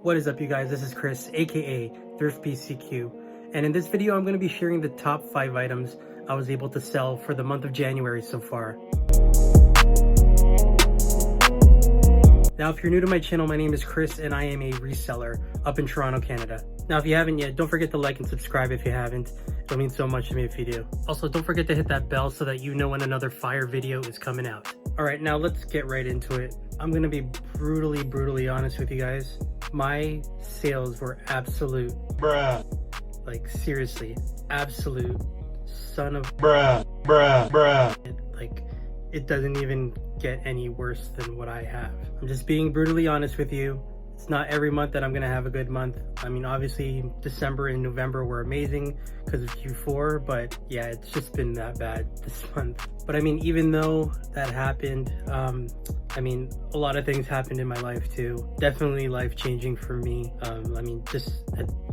What is up, you guys? This is Chris, aka Thrift PCQ, and in this video I'm going to be sharing the top 5 items I was able to sell for the month of January so far. Now, if you're new to my channel, my name is Chris and I am a reseller up in Toronto, Canada. Now, if you haven't yet, don't forget to like and subscribe if you haven't. It'll mean so much to me if you do. Also, don't forget to hit that bell so that you know when another fire video is coming out. Alright, now let's get right into it. I'm going to be brutally honest with you guys. My sales were absolute bruh. Like, seriously, absolute son of bruh. Like, it doesn't even get any worse than what I have. I'm just being brutally honest with you. It's not every month that I'm gonna have a good month. I mean, obviously December and November were amazing because of Q4, but yeah, it's just been that bad this month. But I mean, even though that happened, I mean, a lot of things happened in my life too. Definitely life-changing for me. I mean, just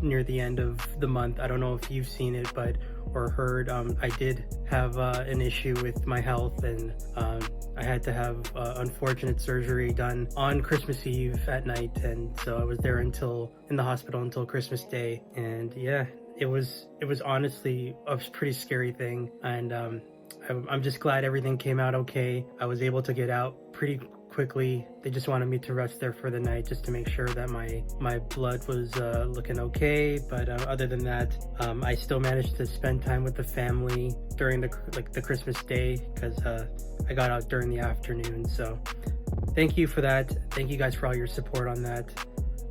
near the end of the month, I don't know if you've seen it, but or heard, I did have an issue with my health, and I had to have unfortunate surgery done on Christmas Eve at night, and so I was there in the hospital until Christmas Day. And yeah, it was honestly a pretty scary thing, and I'm just glad everything came out okay. I was able to get out pretty quickly. They just wanted me to rest there for the night just to make sure that my blood was looking okay, but other than that, I still managed to spend time with the family during the Christmas day, because I got out during the afternoon. So thank you for that. Thank you guys for all your support on that.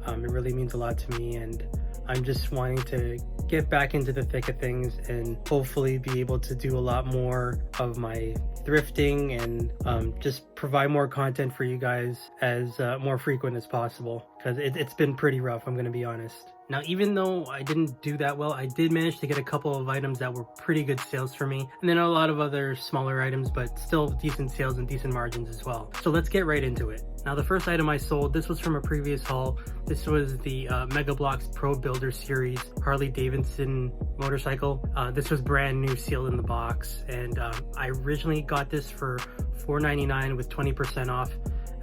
It really means a lot to me, and I'm just wanting to get back into the thick of things and hopefully be able to do a lot more of my thrifting and just provide more content for you guys as more frequent as possible, because it's been pretty rough, I'm gonna be honest. Now, even though I didn't do that well, I did manage to get a couple of items that were pretty good sales for me, and then a lot of other smaller items, but still decent sales and decent margins as well. So let's get right into it. Now, the first item I sold, this was from a previous haul. This was the Mega Bloks Pro Builder Series Harley Davidson motorcycle. This was brand new, sealed in the box, and I originally got this for $4.99 with 20% off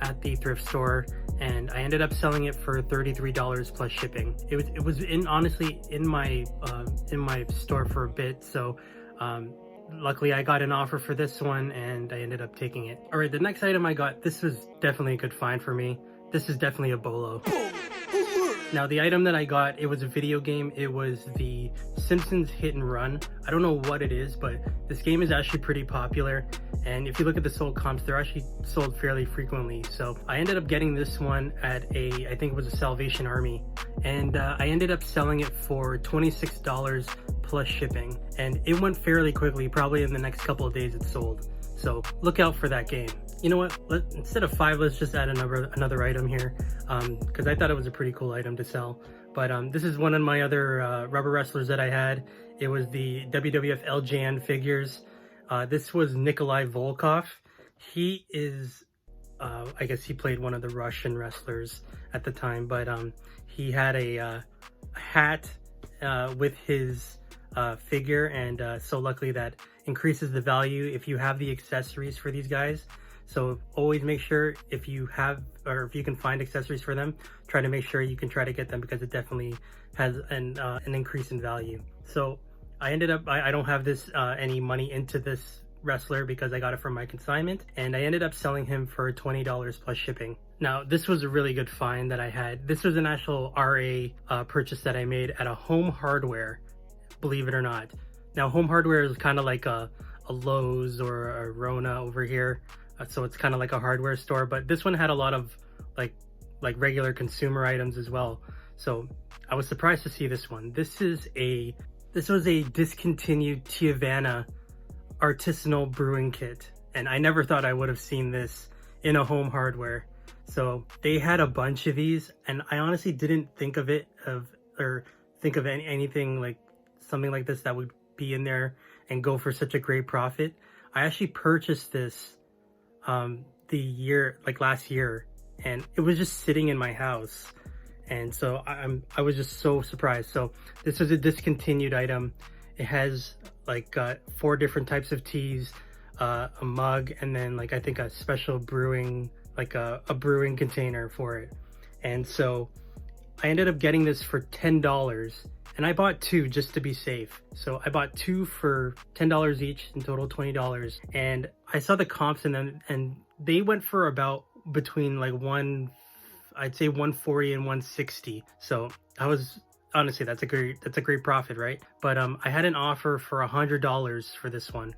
at the thrift store, and I ended up selling it for $33 plus shipping. It was honestly in my store for a bit, so luckily I got an offer for this one and I ended up taking it. All right, the next item I got, this was definitely a good find for me. This is definitely a bolo. Now, the item that I got, it was a video game. It was the Simpsons Hit and Run. I don't know what it is, but this game is actually pretty popular. And if you look at the sold comps, they're actually sold fairly frequently. So I ended up getting this one at I think it was a Salvation Army. And I ended up selling it for $26 plus shipping. And it went fairly quickly, probably in the next couple of days it sold. So look out for that game. You know what, instead of 5, let's just add another item here, because I thought it was a pretty cool item to sell. But this is one of my other rubber wrestlers that I had. It was the WWF LJN figures. This was Nikolai Volkov. He is, I guess he played one of the Russian wrestlers at the time, but he had a hat with his figure, and so luckily that increases the value if you have the accessories for these guys. So always make sure, if you have, or if you can find accessories for them, try to make sure you can try to get them, because it definitely has an increase in value. So I ended up, I don't have this any money into this wrestler because I got it from my consignment, and I ended up selling him for $20 plus shipping. Now, this was a really good find that I had. This was an actual RA purchase that I made at a Home Hardware, believe it or not. Now, Home Hardware is kind of like a Lowe's or a Rona over here. So it's kind of like a hardware store, but this one had a lot of like regular consumer items as well. So I was surprised to see this one. This was a discontinued Tijuana artisanal brewing kit, and I never thought I would have seen this in a Home Hardware. So they had a bunch of these, and I honestly didn't think of anything like something like this that would be in there and go for such a great profit. I actually purchased this last year, and it was just sitting in my house, and so I was just so surprised. So this was a discontinued item. It has 4 different types of teas, a mug, and then I think a special brewing, a brewing container for it. And so I ended up getting this for $10, and I bought two just to be safe. So I bought two for $10 each, in total $20. And I saw the comps and they went for about between like I'd say 140 and 160. So I was honestly, that's a great profit, right? But I had an offer for $100 for this one,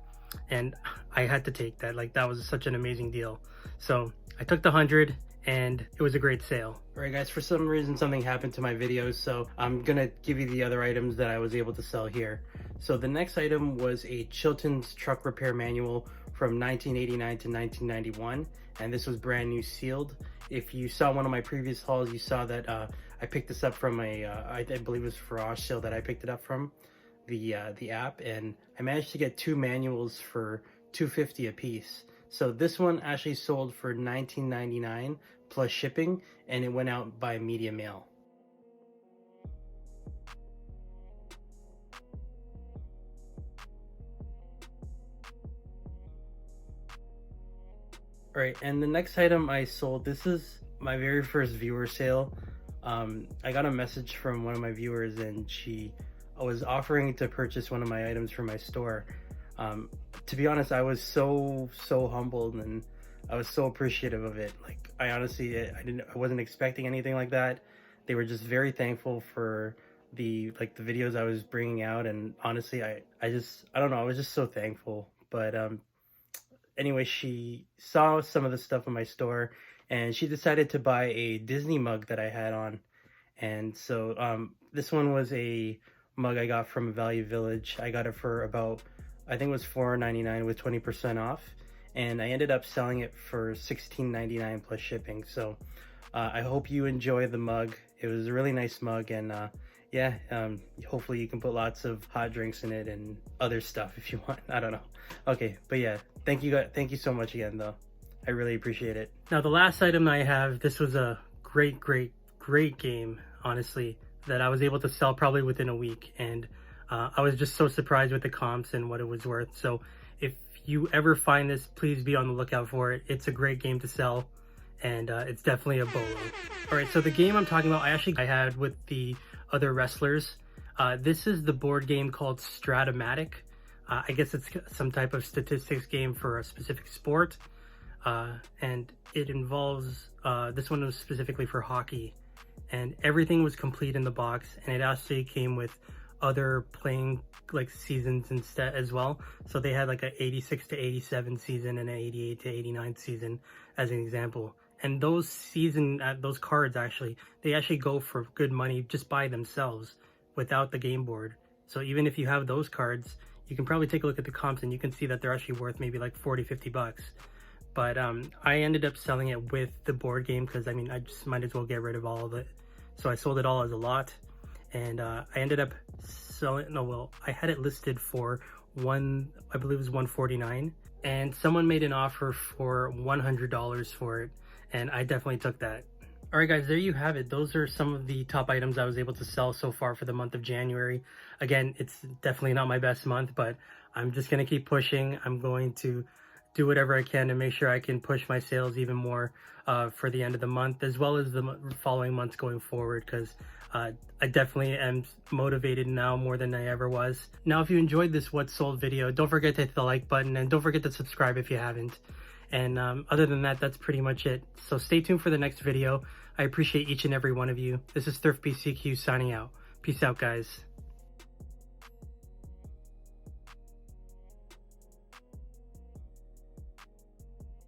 and I had to take that. Like, that was such an amazing deal. So I took the 100, and it was a great sale. All right, guys, for some reason something happened to my videos, so I'm gonna give you the other items that I was able to sell here. So the next item was a Chilton's truck repair manual from 1989 to 1991, and this was brand new, sealed. If you saw one of my previous hauls, you saw that I picked this up from I believe it was garage sale that I picked it up from the app, and I managed to get two manuals for $2.50 a piece. So this one actually sold for $19.99 plus shipping, and it went out by media mail. All right, and the next item I sold, this is my very first viewer sale. I got a message from one of my viewers, and she was offering to purchase one of my items from my store. To be honest, I was so humbled, and I was so appreciative of it. Like, I honestly, I wasn't expecting anything like that. They were just very thankful for the videos I was bringing out, and honestly, I don't know, I was just so thankful. But anyway, she saw some of the stuff in my store, and she decided to buy a Disney mug that I had on. And so this one was a mug I got from Value Village. I got it for about, I think it was $4.99 with 20% off, and I ended up selling it for $16.99 plus shipping. So I hope you enjoy the mug. It was a really nice mug, and yeah, hopefully you can put lots of hot drinks in it and other stuff if you want. I don't know. Okay, but yeah, thank you so much again, though. I really appreciate it. Now, the last item I have, this was a great game, honestly, that I was able to sell probably within a week, and I was just so surprised with the comps and what it was worth. So if you ever find this, please be on the lookout for it. It's a great game to sell, and it's definitely a bolo. All right, so the game I'm talking about, I had with the other wrestlers. This is the board game called Stratomatic. I guess it's some type of statistics game for a specific sport, and it involves, this one was specifically for hockey, and everything was complete in the box, and it actually came with other playing like seasons instead as well. So they had like a 86 to 87 season and an 88 to 89 season as an example. And those those cards they actually go for good money just by themselves without the game board. So even if you have those cards, you can probably take a look at the comps and you can see that they're actually worth maybe like 40-50 bucks. But I ended up selling it with the board game because, I mean, I just might as well get rid of all of it. So I sold it all as a lot, and I ended up selling, I had it listed for I believe it was $149, and someone made an offer for $100 for it, and I definitely took that. All right, guys, there you have it. Those are some of the top items I was able to sell so far for the month of January. Again, it's definitely not my best month, but I'm just going to keep pushing. I'm going to do whatever I can to make sure I can push my sales even more for the end of the month, as well as the following months going forward, because I definitely am motivated now more than I ever was. Now, if you enjoyed this What Sold video, don't forget to hit the like button, and don't forget to subscribe if you haven't. And other than that, that's pretty much it. So stay tuned for the next video. I appreciate each and every one of you. This is Thrift BCQ signing out. Peace out, guys.